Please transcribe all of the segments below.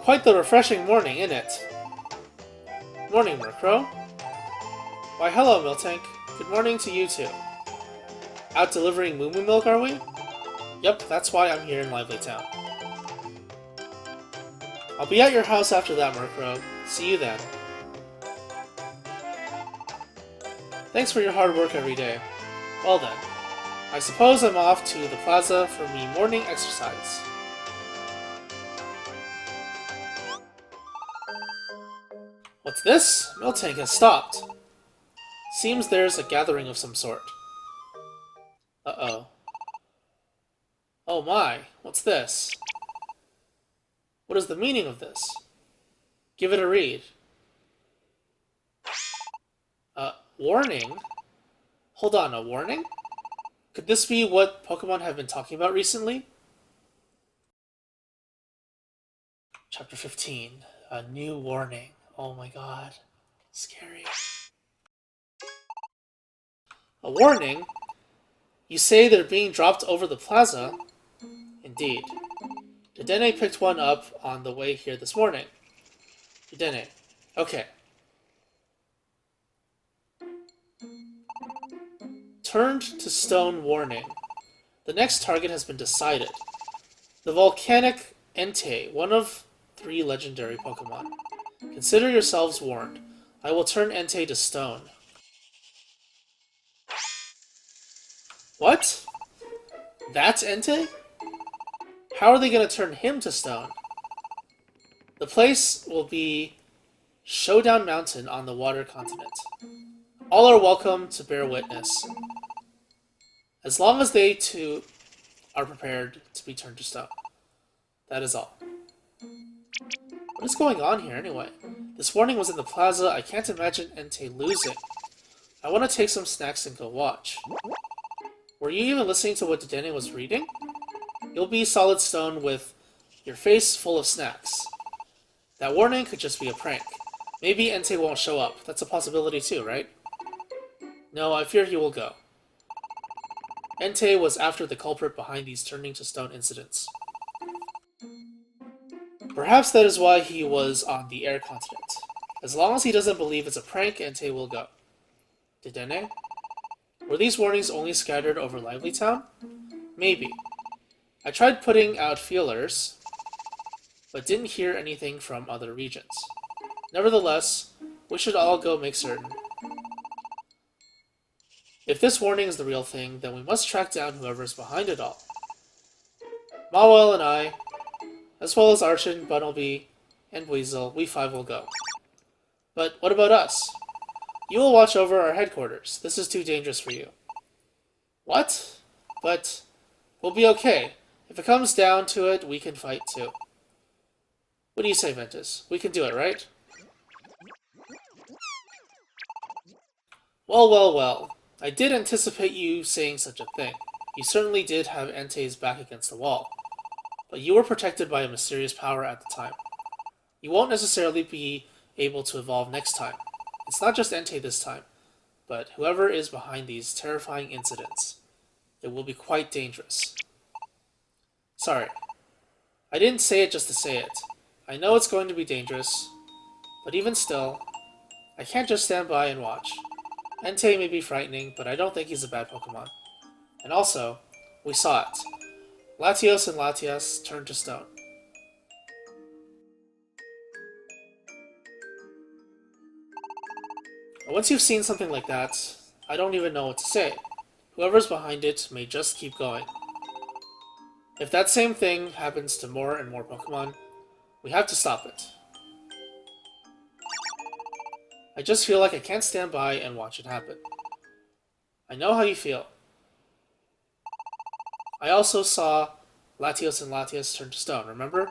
Quite the refreshing morning, isn't it? Morning, Murkrow. Why, hello, Miltank. Good morning to you too. Out delivering Moo Moo Milk, are we? Yep, that's why I'm here in Lively Town. I'll be at your house after that, Murkrow. See you then. Thanks for your hard work every day. Well then, I suppose I'm off to the plaza for me morning exercise. What's this? Miltank has stopped. Seems there's a gathering of some sort. Uh-oh. Oh my, what's this? What is the meaning of this? Give it a read. Warning? Hold on, a warning? Could this be what Pokemon have been talking about recently? Chapter 15. A new warning. Oh my god. Scary. A warning? You say they're being dropped over the plaza? Indeed. Dedenne picked one up on the way here this morning. Dedenne. Okay. Turned to stone warning. The next target has been decided. The volcanic Entei, one of 3 legendary Pokemon. Consider yourselves warned. I will turn Entei to stone. What? That's Entei? How are they going to turn him to stone? The place will be Showdown Mountain on the Water Continent. All are welcome to bear witness, as long as they too are prepared to be turned to stone. That is all. What is going on here anyway? This warning was in the plaza. I can't imagine Entei losing. I want to take some snacks and go watch. Were you even listening to what Dedenne was reading? You'll be solid stone with your face full of snacks. That warning could just be a prank. Maybe Entei won't show up. That's a possibility too, right? No, I fear he will go. Entei was after the culprit behind these turning to stone incidents. Perhaps that is why he was on the air continent. As long as he doesn't believe it's a prank, Entei will go. Dedenne? Were these warnings only scattered over Lively Town? Maybe. I tried putting out feelers, but didn't hear anything from other regions. Nevertheless, we should all go make certain. If this warning is the real thing, then we must track down whoever's behind it all. Mawile and I, as well as Archon, Bunnelby, and Weasel, we 5 will go. But what about us? You will watch over our headquarters. This is too dangerous for you. What? But we'll be okay. If it comes down to it, we can fight too. What do you say, Ventus? We can do it, right? Well, well, well. I did anticipate you saying such a thing. You certainly did have Entei's back against the wall. But you were protected by a mysterious power at the time. You won't necessarily be able to evolve next time. It's not just Entei this time, but whoever is behind these terrifying incidents. It will be quite dangerous. Sorry. I didn't say it just to say it. I know it's going to be dangerous, but even still, I can't just stand by and watch. Entei may be frightening, but I don't think he's a bad Pokemon. And also, we saw it. Latios and Latias turned to stone. Once you've seen something like that, I don't even know what to say. Whoever's behind it may just keep going. If that same thing happens to more and more Pokemon, we have to stop it. I just feel like I can't stand by and watch it happen. I know how you feel. I also saw Latios and Latias turn to stone, remember?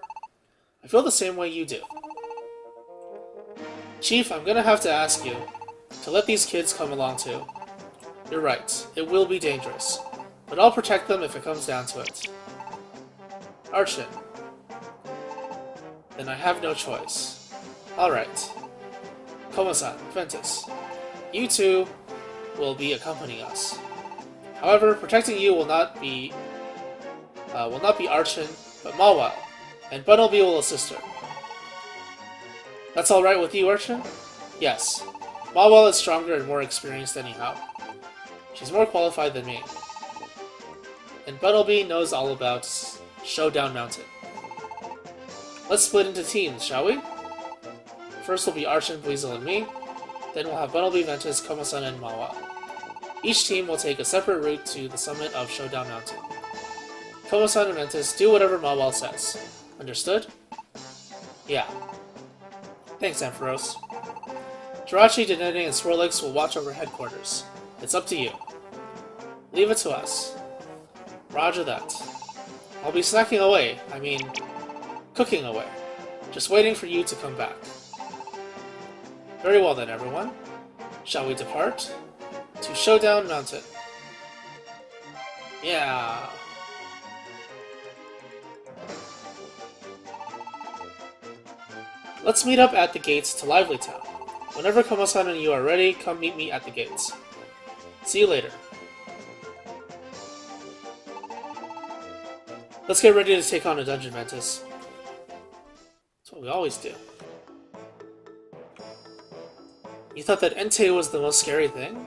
I feel the same way you do. Chief, I'm gonna have to ask you to let these kids come along too. You're right, it will be dangerous, but I'll protect them if it comes down to it. Archon. Then I have no choice. Alright. Komo-san, Ventus. You two will be accompanying us. However, protecting you will not be Archon, but Mawile, and Bunnelby will assist her. That's alright with you, Urchin? Yes. Mawile is stronger and more experienced anyhow. She's more qualified than me. And Buttlebee knows all about Showdown Mountain. Let's split into teams, shall we? First will be Archon, Weasel, and me. Then we'll have Buttlebee, Ventus, Komasan, and Mawile. Each team will take a separate route to the summit of Showdown Mountain. Komasan and Ventus do whatever Mawile says. Understood? Yeah. Thanks, Ampharos. Jirachi, Denene, and Swirlix will watch over headquarters. It's up to you. Leave it to us. Roger that. I'll be snacking away. I mean, cooking away. Just waiting for you to come back. Very well then, everyone. Shall we depart? To Showdown Mountain. Yeah. Let's meet up at the gates to Lively Town. Whenever Komasan and you are ready, come meet me at the gates. See you later. Let's get ready to take on a dungeon, Ventus. That's what we always do. You thought that Entei was the most scary thing?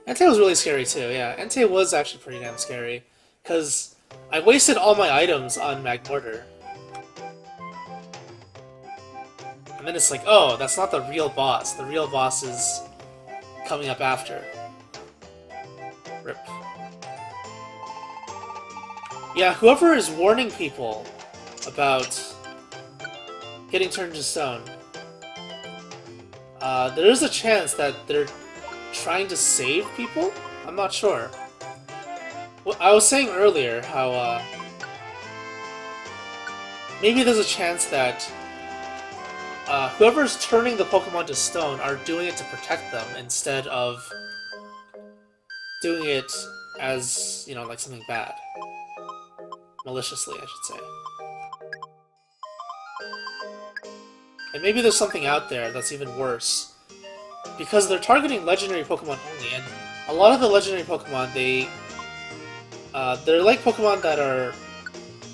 Entei was really scary too, yeah. Entei was actually pretty damn scary. Because I wasted all my items on Magmortar. And then it's like, oh, that's not the real boss. The real boss is coming up after. Rip. Yeah, whoever is warning people about getting turned to stone, there is a chance that they're trying to save people? I'm not sure. Well, I was saying earlier how maybe there's a chance that whoever's turning the Pokemon to stone are doing it to protect them instead of doing it as, you know, like something bad. Maliciously, I should say. And maybe there's something out there that's even worse. Because they're targeting legendary Pokemon only, and a lot of the legendary Pokemon, they're like Pokemon that are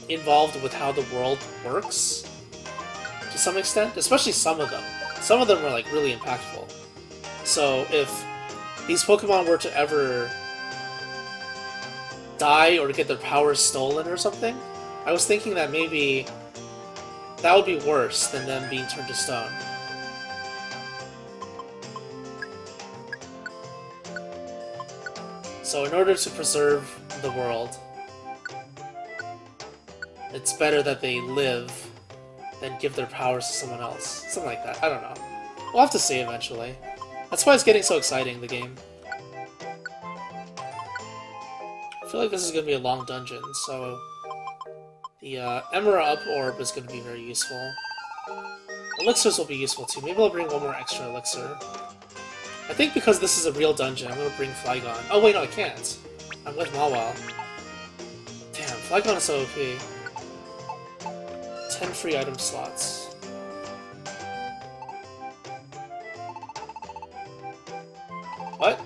involved with how the world works, to some extent, especially some of them. Some of them are like really impactful. So if these Pokemon were to ever die or get their powers stolen or something, I was thinking that maybe that would be worse than them being turned to stone. So in order to preserve the world, it's better that they live than give their powers to someone else. Something like that. I don't know. We'll have to see eventually. That's why it's getting so exciting, the game. I feel like this is going to be a long dungeon, so the Emerald Up Orb is going to be very useful. Elixirs will be useful too. Maybe I'll bring one more extra elixir. I think because this is a real dungeon, I'm going to bring Flygon. Oh wait, no, I can't. I'm with Mawile. Damn, Flygon is so OP. 10 free item slots. What?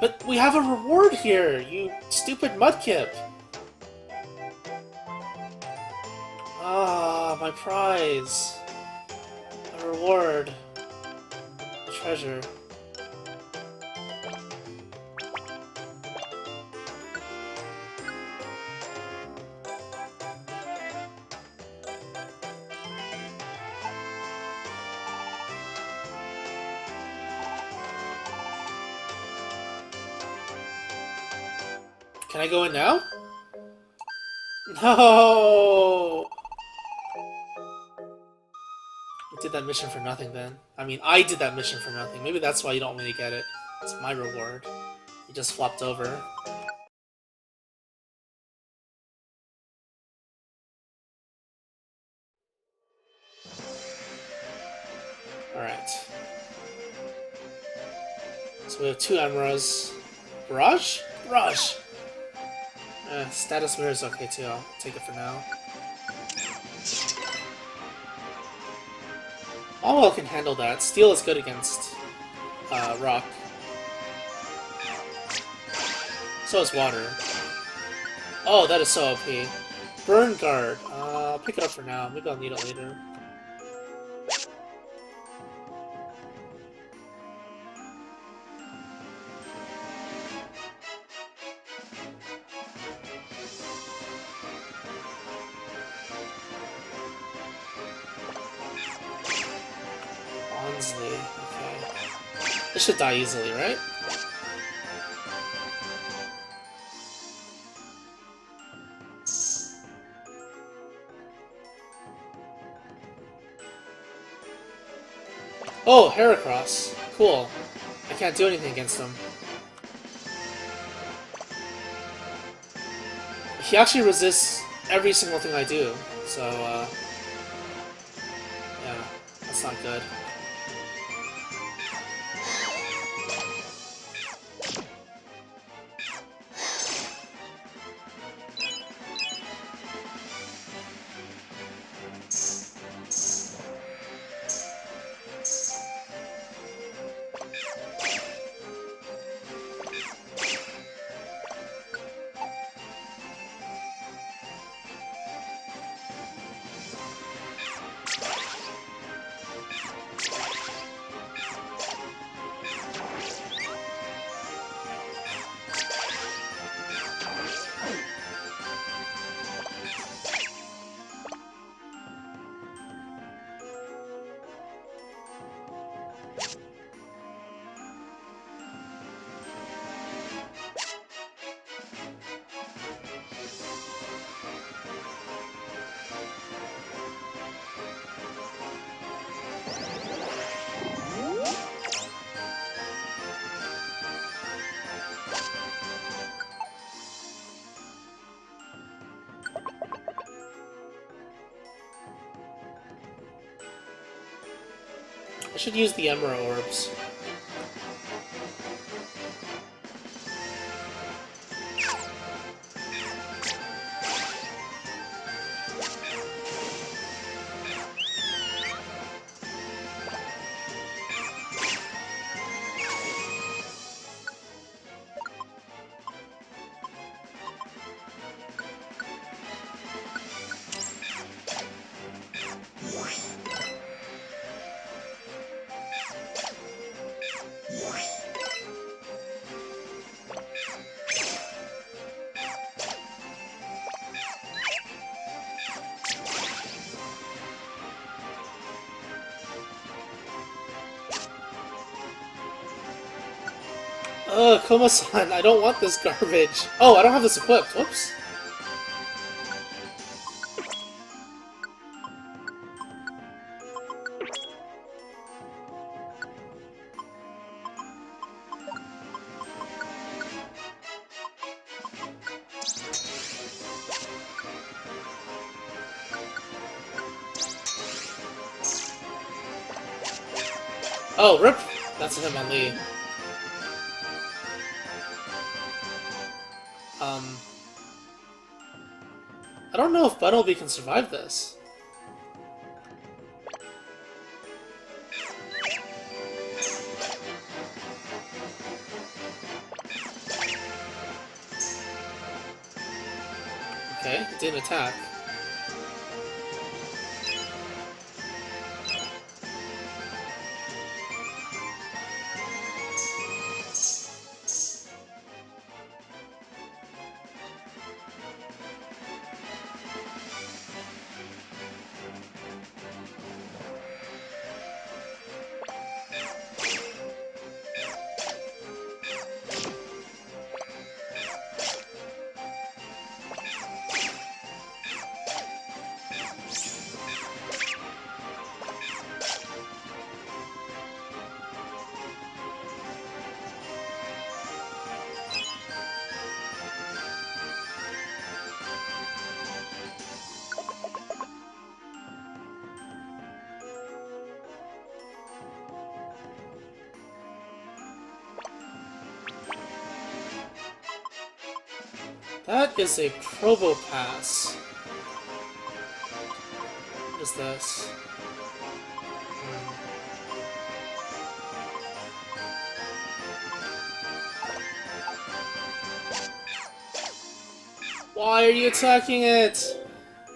But we have a reward here, you stupid Mudkip! Ah, my prize. A reward. A treasure. Can I go in now? No! I did that mission for nothing then. I mean, I did that mission for nothing. Maybe that's why you don't really get it. It's my reward. You just flopped over. Alright. So we have 2 Emeralds. Barrage? Barrage! Status Mirror is okay too, I'll take it for now. Mawile can handle that. Steel is good against Rock. So is Water. Oh, that is so OP. Burn guard. I'll pick it up for now. Maybe I'll need it later. Bonsley. Okay. This should die easily, right? Oh, Heracross. Cool. I can't do anything against him. He actually resists every single thing I do, so, yeah, that's not good. I should use the Emerald Orbs. Ugh, Kuma-san, I don't want this garbage. Oh, I don't have this equipped. Whoops. Oh, rip! That's him on Lee. I don't know if Buttleby can survive this. Okay, it didn't attack. That is a Probopass. What is this? Why are you attacking it?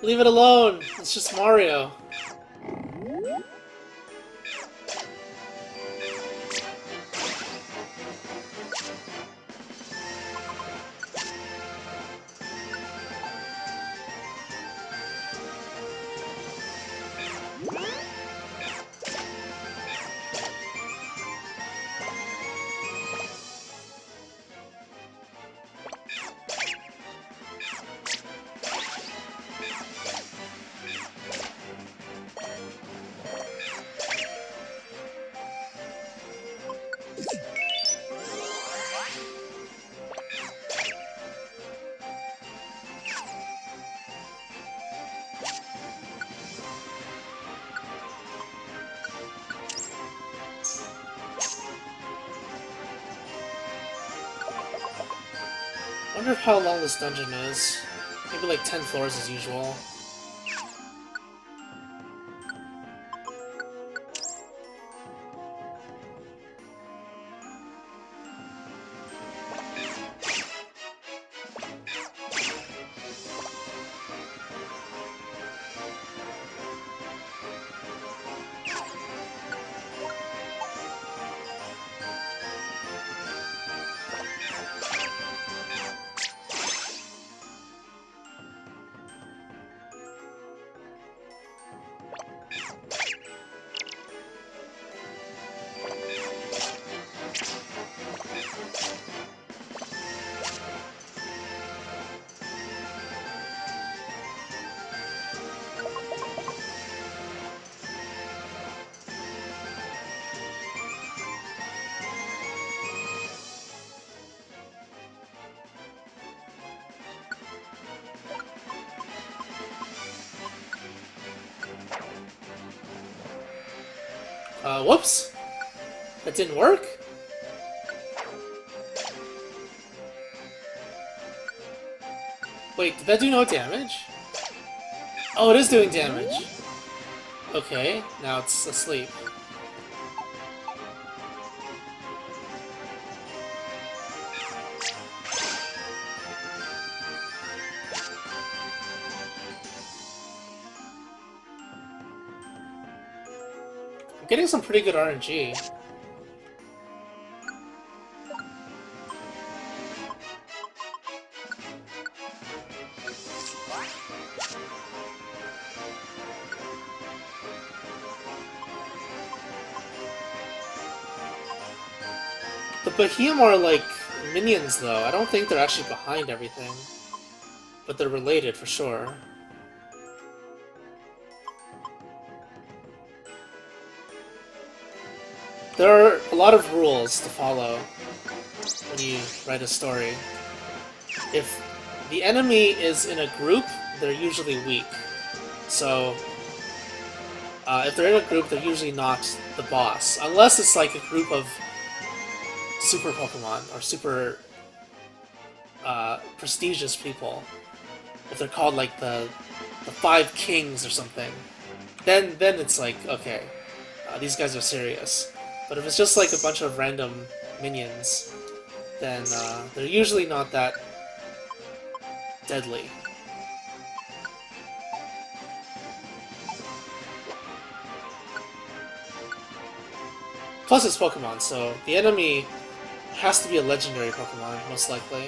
Leave it alone! It's just Mario. I wonder how long this dungeon is. Maybe like 10 floors as usual. Whoops! That didn't work? Wait, did that do no damage? Oh, it is doing damage! Okay, now it's asleep. I'm getting some pretty good RNG. The Behemoth are like minions though. I don't think they're actually behind everything. But they're related for sure. There are a lot of rules to follow when you write a story. If the enemy is in a group, they're usually weak. So, if they're in a group, they're usually not the boss. Unless it's like a group of super Pokemon, or super prestigious people. If they're called like the Five Kings or something. Then it's like, okay, these guys are serious. But if it's just like a bunch of random minions, then they're usually not that deadly. Plus it's Pokemon, so the enemy has to be a legendary Pokemon, most likely.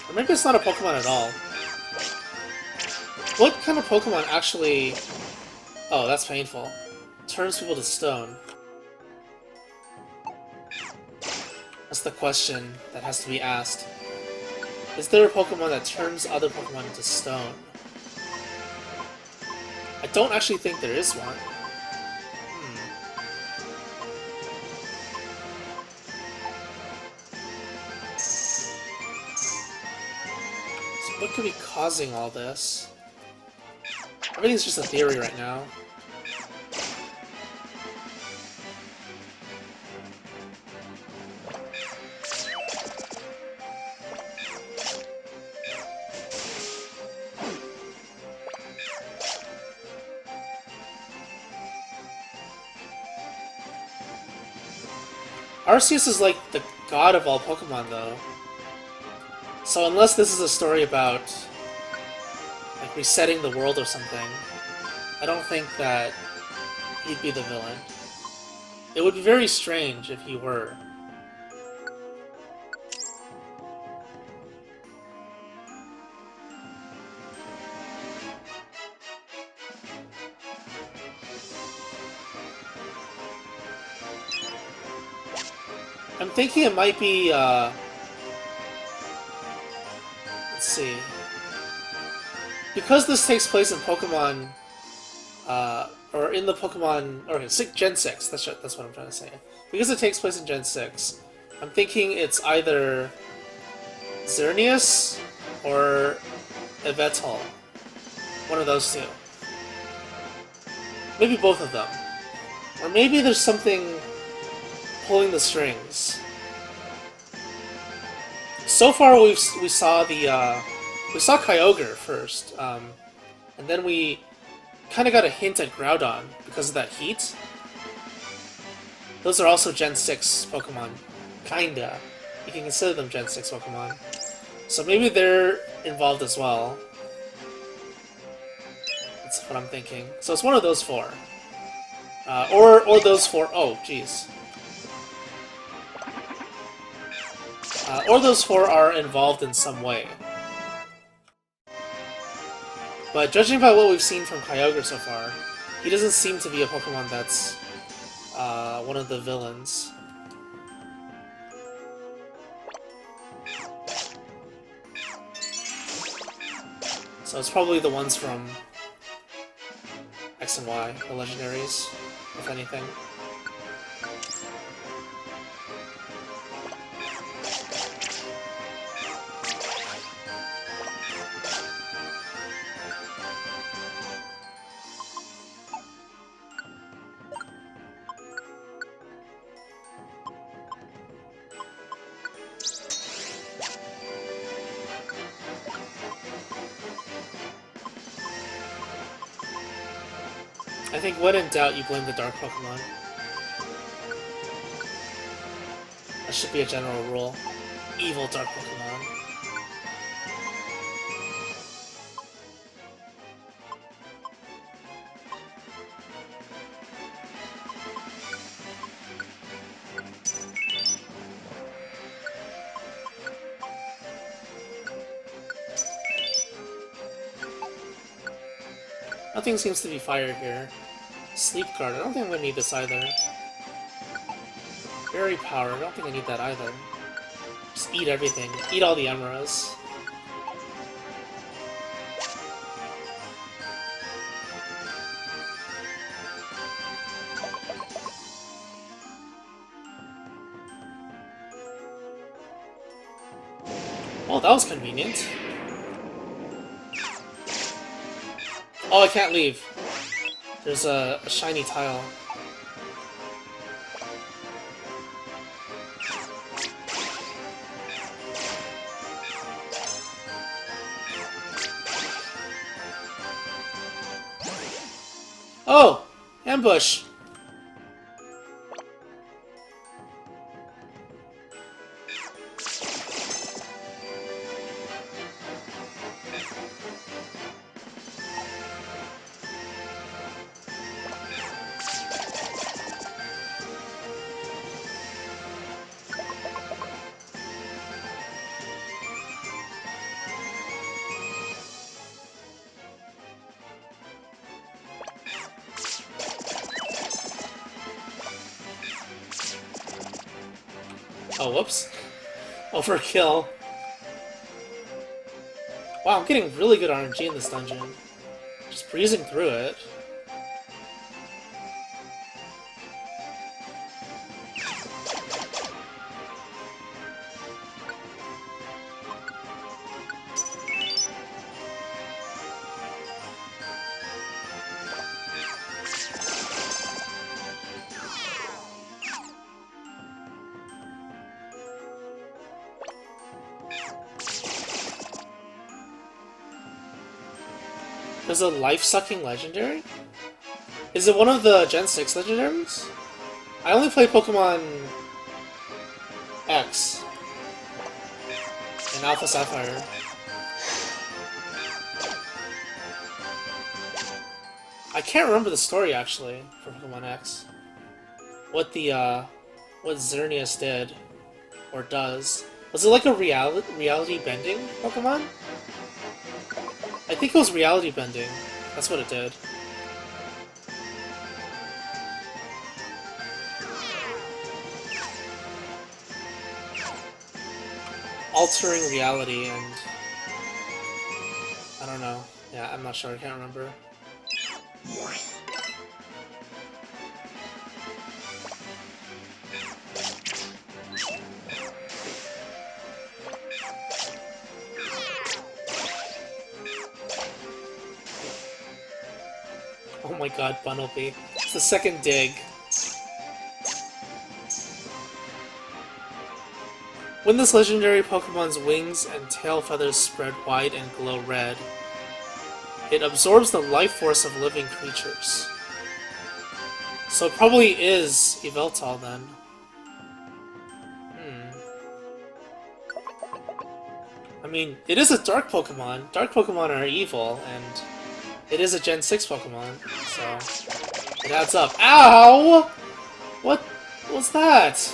Or maybe it's not a Pokemon at all. What kind of Pokemon actually... Oh, that's painful. Turns people to stone. That's the question that has to be asked. Is there a Pokemon that turns other Pokemon into stone? I don't actually think there is one. So what could be causing all this? Everything's just a theory right now. Arceus is like the god of all Pokemon, though. So unless this is a story about like resetting the world or something, I don't think that he'd be the villain. It would be very strange if he were. I'm thinking it might be, let's see. Because this takes place in Pokemon, or in the Pokemon, or Gen 6, that's what I'm trying to say. Because it takes place in Gen 6, I'm thinking it's either Xerneas or Yveltal. One of those two. Maybe both of them. Or maybe there's something pulling the strings. So far, we saw Kyogre first, and then we kind of got a hint at Groudon because of that heat. Those are also Gen 6 Pokemon, kinda. You can consider them Gen 6 Pokemon. So maybe they're involved as well. That's what I'm thinking. So it's one of those four, or those four. Oh, jeez. Or those four are involved in some way. But judging by what we've seen from Kyogre so far, he doesn't seem to be a Pokemon that's one of the villains. So it's probably the ones from X and Y, the legendaries, if anything. I think when in doubt, you blame the dark Pokemon. That should be a general rule. Evil dark Pokemon. Nothing seems to be fired here. Sleep Guard, I don't think I'm gonna need this either. Berry Power, I don't think I need that either. Just eat everything. Eat all the Emeras. Oh, that was convenient. Oh, I can't leave. There's a shiny tile. Oh! Ambush! Oh, whoops. Overkill. Wow, I'm getting really good RNG in this dungeon. Just breezing through it. There's a life-sucking legendary? Is it one of the Gen 6 legendaries? I only play Pokemon X. And Alpha Sapphire. I can't remember the story, actually, for Pokemon X. What Xerneas did. Or does. Was it like a reality bending Pokemon? I think it was reality bending. That's what it did. Altering reality and... I don't know. Yeah, I'm not sure. I can't remember. Oh my god, Bunnelby. It's the second dig. When this legendary Pokemon's wings and tail feathers spread wide and glow red, it absorbs the life force of living creatures. So it probably is Yveltal then. I mean, it is a dark Pokemon. Dark Pokemon are evil, and it is a Gen 6 Pokemon, so it adds up. Ow! What was that?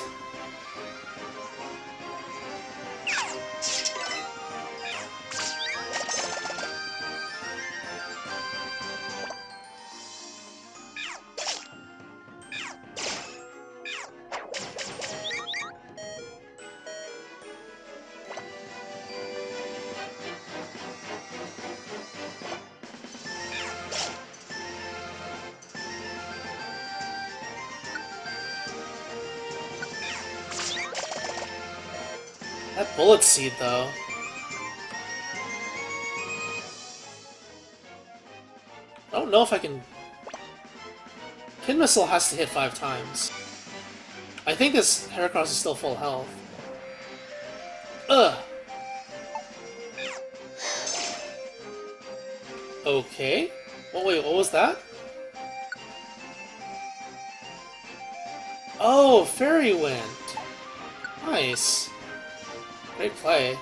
That Bullet Seed, though. I don't know if I can... Pin Missile has to hit 5 times. I think this Heracross is still full health. Ugh! Okay. Oh, wait, what was that? Oh, Fairy Wind! Nice. Great play.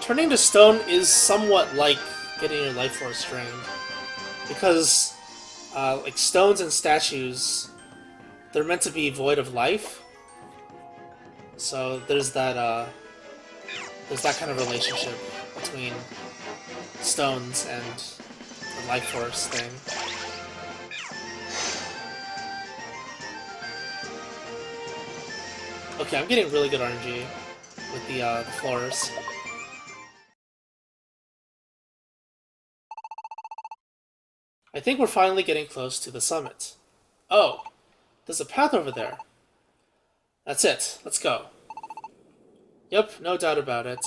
Turning to stone is somewhat like getting your life force drained, because like stones and statues, they're meant to be void of life. So there's that kind of relationship between stones and the life force thing. Okay, I'm getting really good RNG with the floors. I think we're finally getting close to the summit. Oh, there's a path over there. That's it. Let's go. Yep, no doubt about it.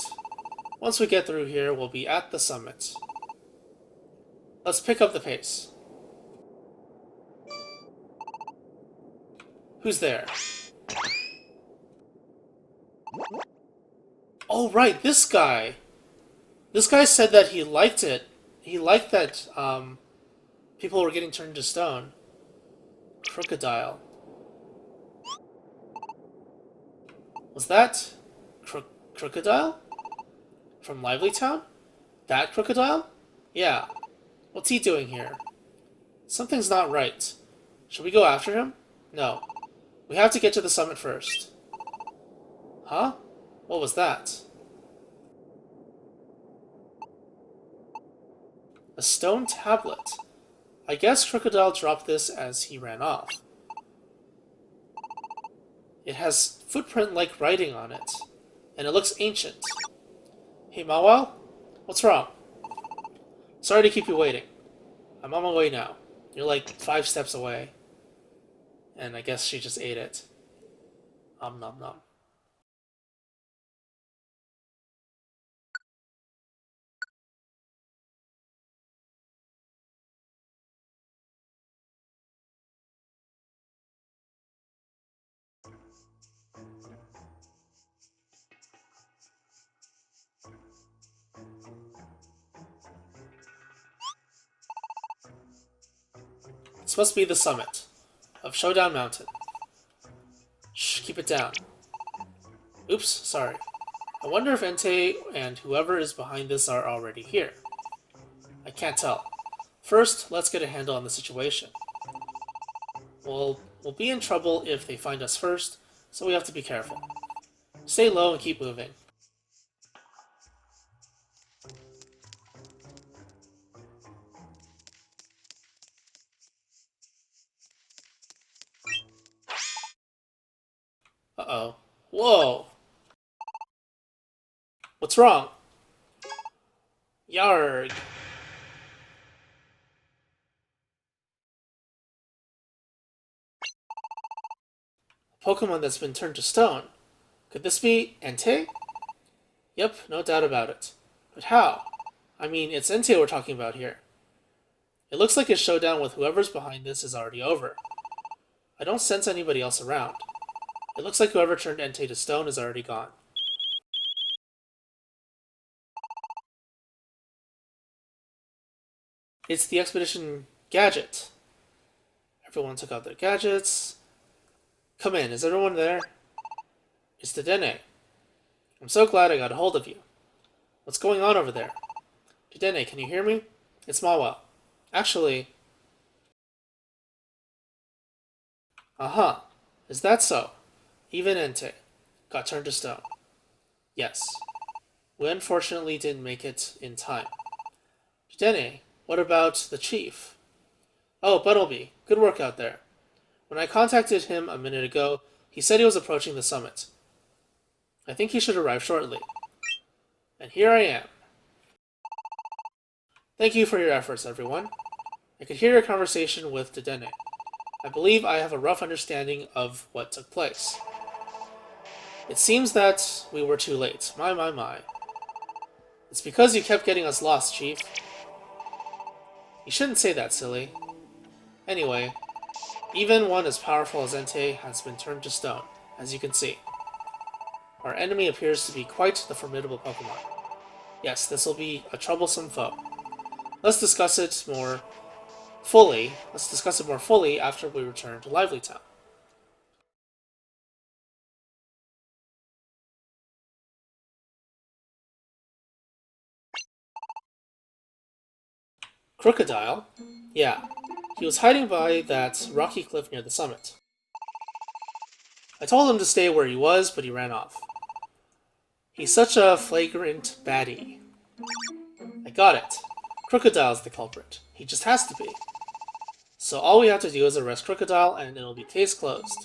Once we get through here, we'll be at the summit. Let's pick up the pace. Who's there? Oh, right, this guy! This guy said that he liked it. He liked that, people were getting turned to stone. Crocodile. Was that... Crocodile? From Lively Town? That Crocodile? Yeah. What's he doing here? Something's not right. Should we go after him? No. We have to get to the summit first. Huh? What was that? A stone tablet. I guess Crocodile dropped this as he ran off. It has footprint-like writing on it, and it looks ancient. Hey, Mawile? What's wrong? Sorry to keep you waiting. I'm on my way now. You're like 5 steps away. And I guess she just ate it. Nom nom nom. This must be the summit of Showdown Mountain. Shh, keep it down. Oops, sorry. I wonder if Entei and whoever is behind this are already here. I can't tell. First, let's get a handle on the situation. We'll be in trouble if they find us first, so we have to be careful. Stay low and keep moving. Uh-oh. Whoa! What's wrong? Yarg! A Pokemon that's been turned to stone. Could this be Entei? Yep, no doubt about it. But how? I mean, it's Entei we're talking about here. It looks like his showdown with whoever's behind this is already over. I don't sense anybody else around. It looks like whoever turned Entei to stone is already gone. It's the expedition gadget. Everyone took out their gadgets. Come in, is everyone there? It's Dedenne. I'm so glad I got a hold of you. What's going on over there? Dedenne, can you hear me? It's Mawel. Actually... Uh-huh. Is that so? Even Entei got turned to stone. Yes. We unfortunately didn't make it in time. Dedenne, what about the chief? Oh, Buttleby. Good work out there. When I contacted him a minute ago, he said he was approaching the summit. I think he should arrive shortly. And here I am. Thank you for your efforts, everyone. I could hear your conversation with Dedenne. I believe I have a rough understanding of what took place. It seems that we were too late. My. It's because you kept getting us lost, Chief. You shouldn't say that, silly. Anyway, even one as powerful as Entei has been turned to stone, as you can see. Our enemy appears to be quite the formidable Pokemon. Yes, this will be a troublesome foe. Let's discuss it more fully after we return to Lively Town. Crocodile? Yeah, he was hiding by that rocky cliff near the summit. I told him to stay where he was, but he ran off. He's such a flagrant baddie. I got it. Crocodile's the culprit. He just has to be. So all we have to do is arrest Crocodile, and it'll be case closed.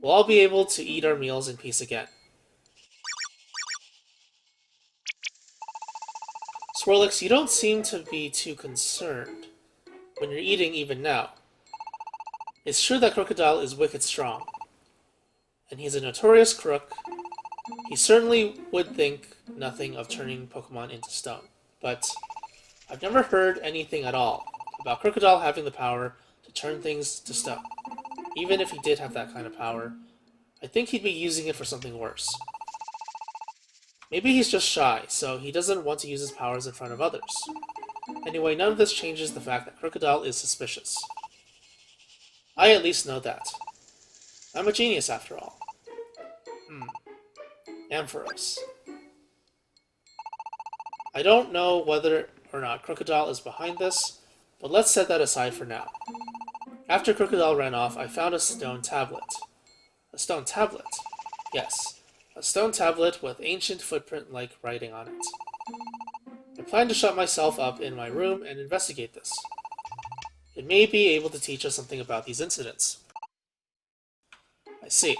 We'll all be able to eat our meals in peace again. Swirlix, you don't seem to be too concerned when you're eating even now. It's true that Crocodile is wicked strong, and he's a notorious crook. He certainly would think nothing of turning Pokemon into stone, but I've never heard anything at all about Crocodile having the power to turn things to stone. Even if he did have that kind of power, I think he'd be using it for something worse. Maybe he's just shy, so he doesn't want to use his powers in front of others. Anyway, none of this changes the fact that Crocodile is suspicious. I at least know that. I'm a genius after all. Ampharos. I don't know whether or not Crocodile is behind this, but let's set that aside for now. After Crocodile ran off, I found a stone tablet. A stone tablet? Yes, a stone tablet with ancient footprint-like writing on it. I plan to shut myself up in my room and investigate this. It may be able to teach us something about these incidents. I see.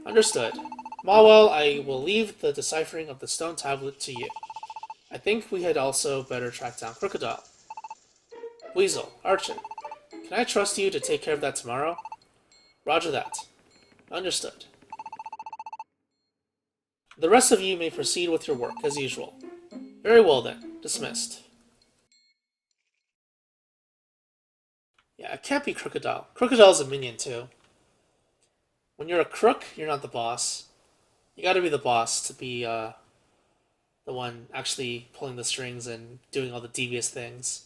Understood. Mawel, I will leave the deciphering of the stone tablet to you. I think we had also better track down Crocodile. Weasel, Archon, can I trust you to take care of that tomorrow? Roger that. Understood. The rest of you may proceed with your work, as usual. Very well then. Dismissed. Yeah, it can't be Crocodile. Crocodile's a minion, too. When you're a crook, you're not the boss. You gotta be the boss to be, the one actually pulling the strings and doing all the devious things.